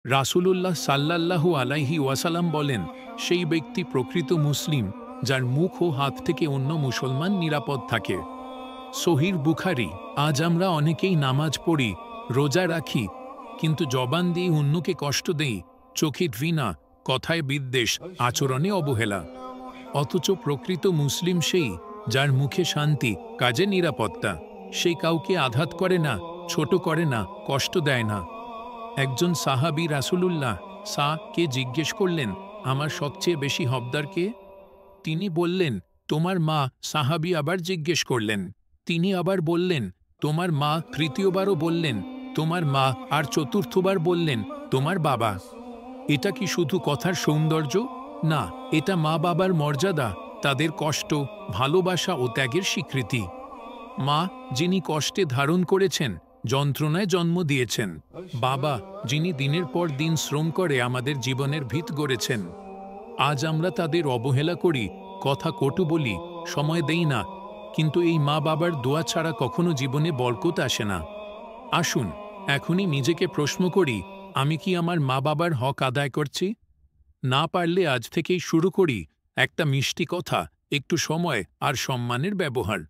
রাসূলুল্লাহ সাল্লাল্লাহু আলাইহি ওয়াসাল্লাম বলেন, সেই ব্যক্তি প্রকৃত মুসলিম যার মুখ ও হাত থেকে অন্য মুসলমান নিরাপদ থাকে। সহিহ বুখারী। আজ আমরা অনেকেই নামাজ পড়ি, রোজা রাখি, কিন্তু জবান দিয়ে অন্যকে কষ্ট দেই, চোখে ঘৃণা, কথায় বিদ্বেষ, আচরণে অবহেলা। অথচ প্রকৃত মুসলিম সেই যার মুখে শান্তি, কাজে নিরাপত্তা। সেই কাউকে আঘাত করে না, ছোট করে না, কষ্ট দেয় না। একজন সাহাবী রাসূলুল্লাহ কে জিজ্ঞেস করলেন, আমার সবচেয়ে বেশি হকদার কে? তিনি বললেন, তোমার মা। সাহাবী আবার জিজ্ঞেস করলেন, তিনি আবার বললেন, তোমার মা। তৃতীয়বারও বললেন, তোমার মা। আর চতুর্থবার বললেন, তোমার বাবা। এটা কি শুধু কথার সৌন্দর্য? না, এটা মা বাবার মর্যাদা, তাদের কষ্ট, ভালোবাসা ও ত্যাগের স্বীকৃতি। মা, যিনি কষ্টে ধারণ করেছেন, যন্ত্রণায় জন্ম দিয়েছেন। বাবা, যিনি দিনের পর দিন শ্রম করে আমাদের জীবনের ভিত গড়েছেন। আজ আমরা তাদের অবহেলা করি, কথা কটু বলি, সময় দেই না, কিন্তু এই মা বাবার দোয়া ছাড়া কখনো জীবনে বরকত আসে না। আসুন এখনই নিজেকে প্রশ্ন করি, আমি কি আমার মা বাবার হক আদায় করছি? না পারলে আজ থেকেই শুরু করি একটা মিষ্টি কথা, একটু সময় আর সম্মানের ব্যবহার।